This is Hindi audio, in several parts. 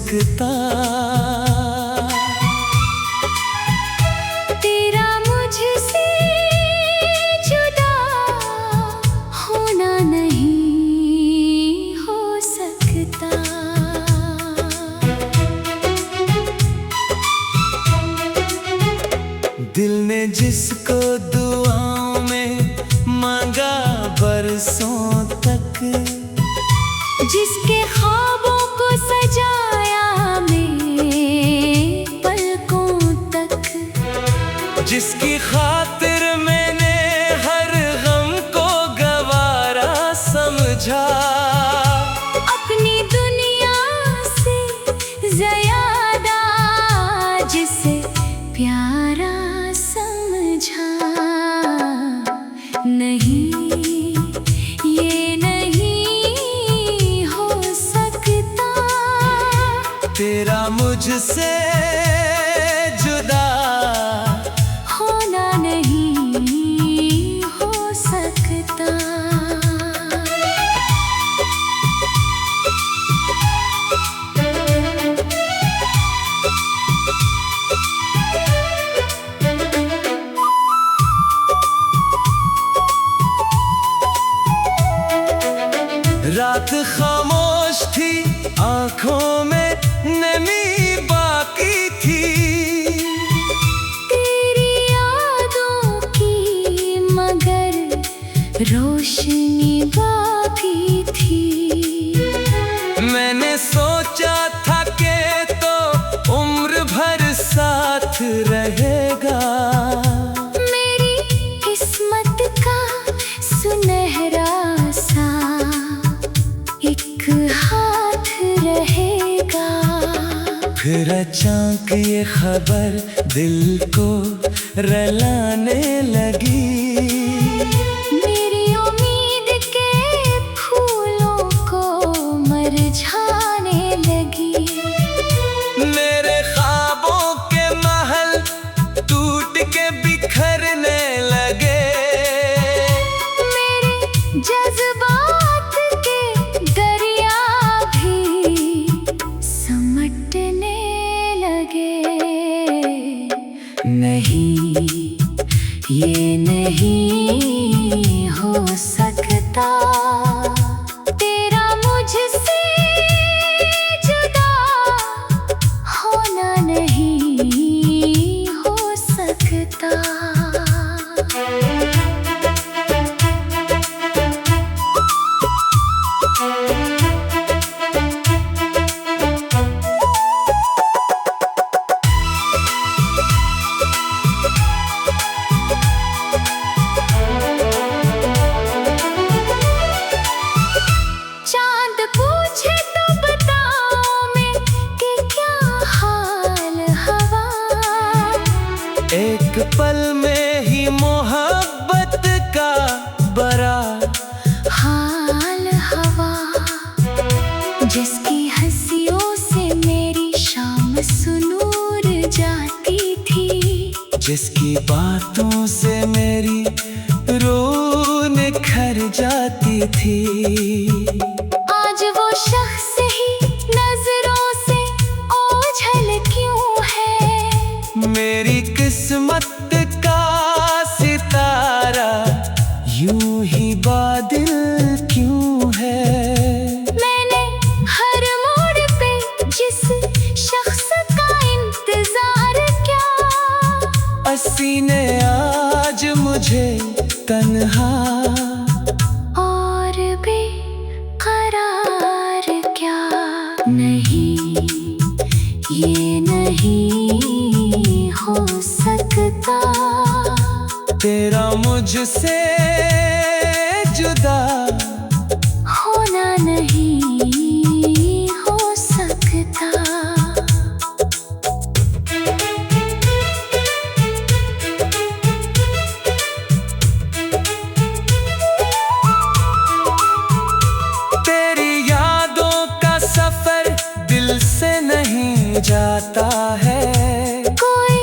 सकता। तेरा मुझसे जुदा होना नहीं हो सकता। दिल ने जिसको दुआओं में मांगा बरसों तक, जिसके ख्वाबों को सजाया मैं पलकों तक, जिसकी खातिर मैंने हर गम को गवारा समझा, अपनी दुनिया से ज़्यादा जिसे प्यारा समझा। नहीं, ये नहीं हो सकता। तेरा मुझसे जुदा होना नहीं हो सकता। रात खामोश थी, आंखों में नमी बाकी थी। तेरी यादों की मगर रोशनी बाकी थी। मैंने सोचा था कि तो उम्र भर साथ रहेगा। मेरी किस्मत का सुनहरा सा एक हाथ रहेगा। फिर अचानक ये खबर दिल को रुलाने लगी। मेरी उम्मीद के फूलों को मुरझाने लगी। मेरे ख्वाबों के महल टूट के बिखरने लगे। मेरे जज्बात के दरिया भी समटने लगे। नहीं, ये नहीं हो सकता। तेरा मुझसे जुदा होना नहीं हो सकता। चांद पूछे तो बताऊं मैं कि क्या हाल हवा। एक पल में ही मोहब्बत का बड़ा हाल हवा। जिसकी हंसियों से मेरी शाम सुनूर जाती थी। जिसकी बातों से मेरी रूह निखर जाती थी। आज वो शख्स ही नजरों से ओझल क्यों है। मेरी किस्मत का सितारा यूं ही बादल क्यों है। मैंने हर मोड़ पे जिस शख्स का इंतजार किया, हंसी ने आज मुझे तन्हा और बेकरार क्या। नहीं, ये नहीं हो सकता। तेरा मुझसे जुदा होना नहीं हो सकता। तेरी यादों का सफर दिल से नहीं जाता है। कोई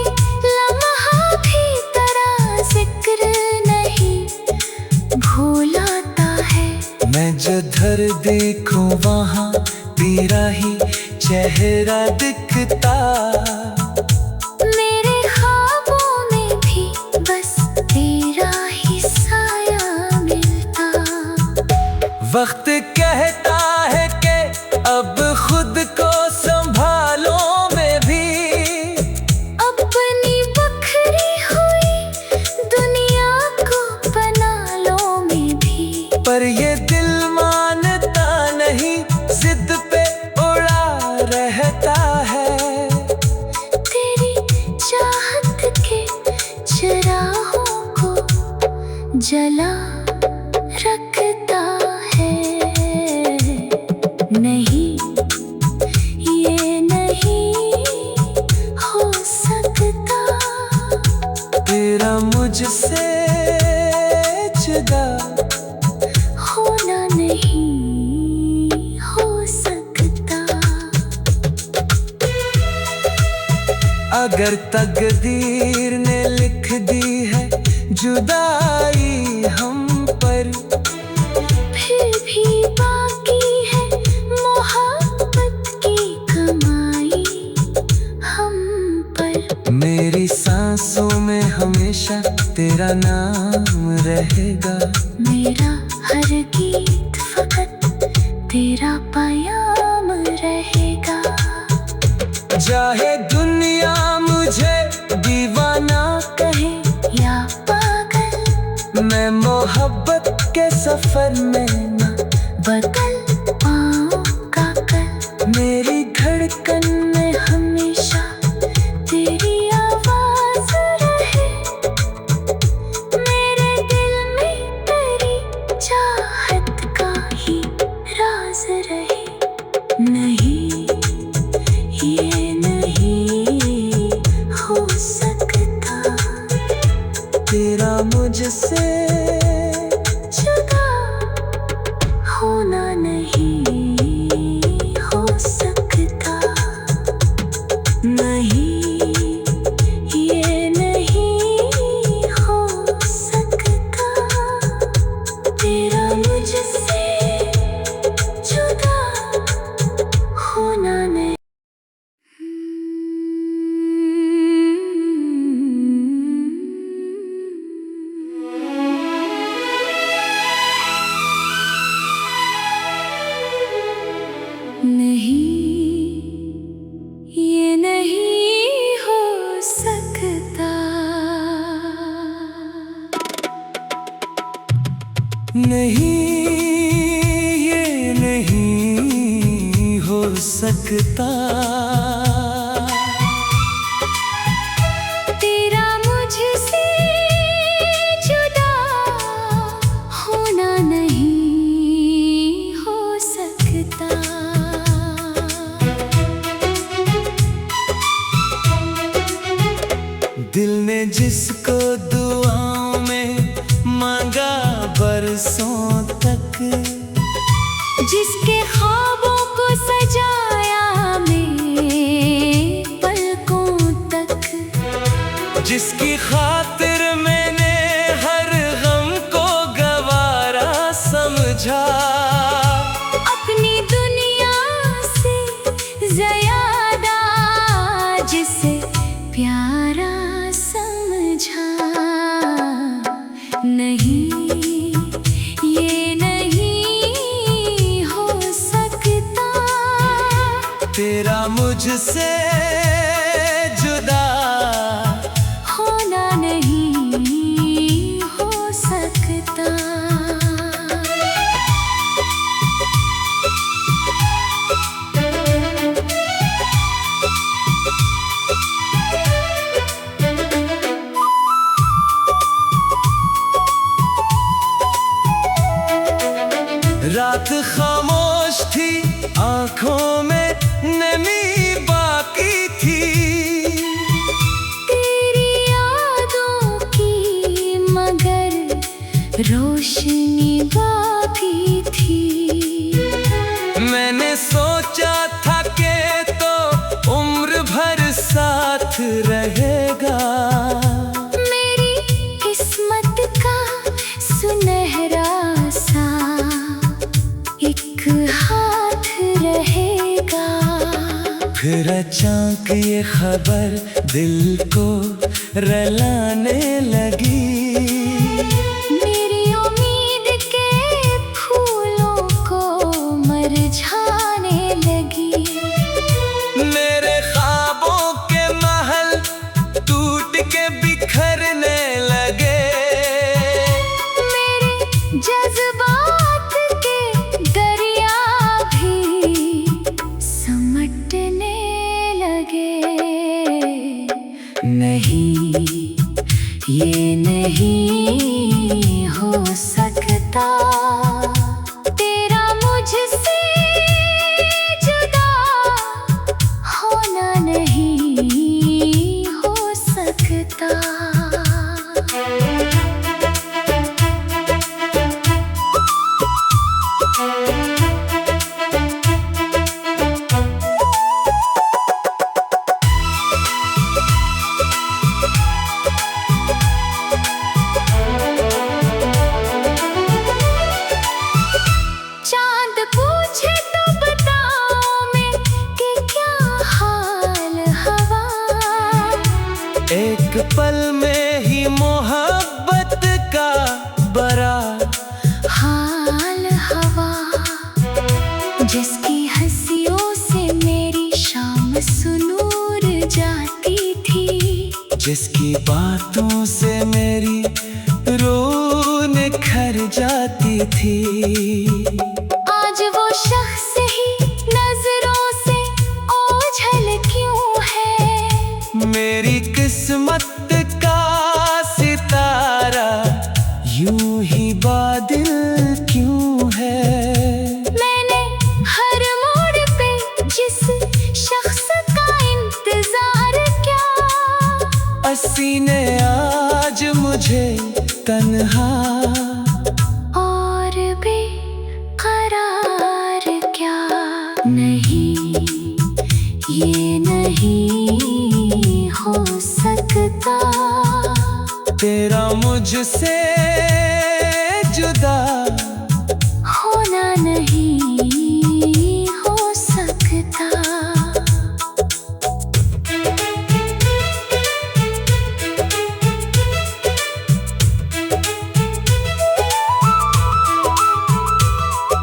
लम्हा भी तेरा जिक्र नहीं भूलाता है। मैं जिधर देखूं वहाँ तेरा ही चेहरा दिखता। मेरे ख्वाबों में भी बस तेरा ही साया मिलता। वक्त कहता है कि अब खुद को संभालो, मैं भी अपनी बखरी हुई दुनिया को बना लो, मैं भी। पर ये दिल मानता नहीं, जिद पे उड़ा रहता है। तेरी चाहत के चिरागों को जला रखता है। नहीं, ये नहीं हो सकता, तेरा मुझसे जुदा होना नहीं हो सकता। अगर तकदीर ने लिख दी है जुदाई हम पर, फिर भी बाकी है मोहब्बत की कमाई हम पर। मेरी सांसों में हमेशा तेरा नाम रहेगा। मेरा हर गीत फकत तेरा पैगाम रहेगा। चाहे दुनिया मुझे दीवाना कहे या पागल, मैं मोहब्बत के सफर में ना बदल पाऊंगा कल। मेरी धड़कन में हमेशा तेरी आवाज रहे। मेरे दिल में तेरी चाहत का ही राज रहे। नहीं, ये नहीं हो सकता, तेरा मुझसे जुदा होना नहीं हो सकता। नहीं, ये नहीं हो सकता, तेरा मुझसे जुदा होना नहीं। नहीं, ये नहीं हो सकता। नहीं, ये नहीं हो सकता, तेरा मुझसे जुदा होना नहीं हो सकता। दिल ने जिसको दुआओं में मांगा बरसों तक, जिसके ख्वाबों को सजाया मैं पलकों तक, जिसकी खातिर मैंने हर गम को गवारा समझा, अपनी दुनिया से ज़्यादा जिसे प्यारा समझा। नहीं, ये नहीं हो सकता, तेरा मुझसे जुदा होना नहीं हो सकता। रात खामोश थी, आंखों में नमी बाकी थी। तेरी यादों की मगर रोशनी बाकी थी। मैंने सोचा था कि तो उम्र भर साथ रहेगा। मेरी किस्मत का सुनहरा सा एक हाथ रहेगा। रचांक ये खबर दिल को रलाने लगी। मेरी उम्मीद के फूलों को मुरझाने लगी। मेरे ख्वाबों के महल टूट के बिखरने लगे। मेरे जज्बात के दरिया भी समटने लगे। नहीं, ये नहीं हो सकता, तेरा मुझसे जुदा होना नहीं हो सकता। चांद पूछे तो बताऊं मैं कि क्या हाल हवा। एक पल में ही मोहब्बत का बड़ा हाल हवा, जिसकी हंसियों से मेरी शाम सुनूर जाती थी। जिसकी बातों से मेरी रूह निखर जाती थी। आज वो शख्स ही नजरों से ओझल क्यों है। मेरी किस्मत का सितारा यूं ही बादल क्यों है। मैंने हर मोड़ पे जिस शख्स का इंतजार किया, हंसी ने आज मुझे तन्हा और बेकरार क्या। नहीं, ये नहीं हो सकता, तेरा मुझसे जुदा होना नहीं हो सकता।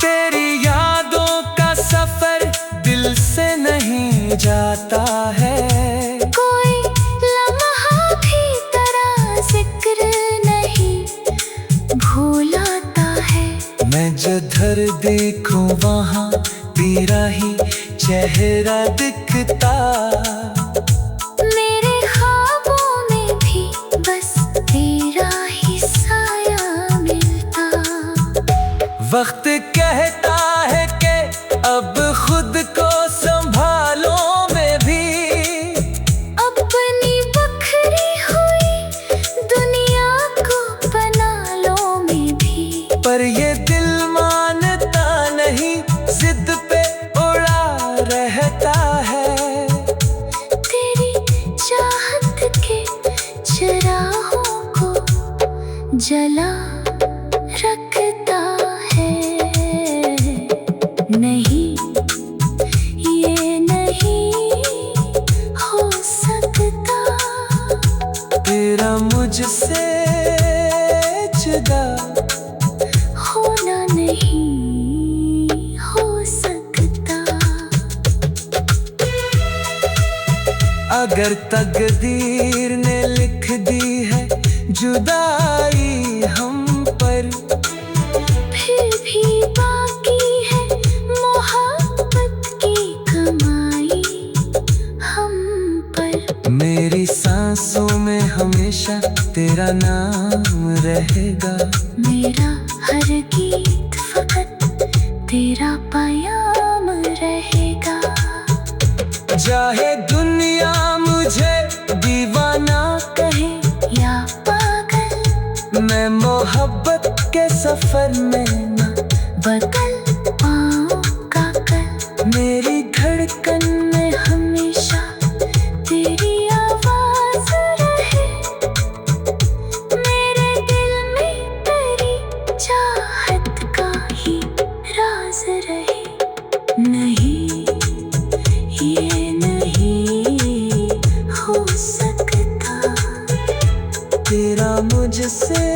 तेरी यादों का सफर दिल से नहीं जाता है। कोई लम्हा भी तेरा जिक्र नहीं भूलाता है। मैं जिधर देखूं वहाँ तेरा ही चेहरा दिखता। मेरे ख्वाबों में भी बस तेरा ही साया मिलता। वक्त कहता है कि अब खुद को संभालो मैं भी। अपनी बखरी हुई दुनिया को बना लो मैं भी। पर ये दिल मानता नहीं, जिद पे उड़ा रहता है। तेरी चाहत के चिरागों को जला रखता है। नहीं, ये नहीं हो सकता, तेरा मुझसे जुदा होना नहीं हो सकता। अगर तकदीर ने लिख दी है जुदाई हम पर, फिर भी बाकी है मोहब्बत की कमाई हम पर। मेरी सांसों में हमेशा तेरा नाम रहेगा। मेरा हर गीत फकत तेरा पैगाम रहेगा। चाहे दुनिया मुझे दीवाना कहे या पागल, मैं मोहब्बत के सफर में न बदल पाऊंगा कल। मेरी धड़कन में हमेशा तेरी आवाज रहे। मेरे दिल में तेरी चाहत का ही राज रहे। नहीं, ये नहीं से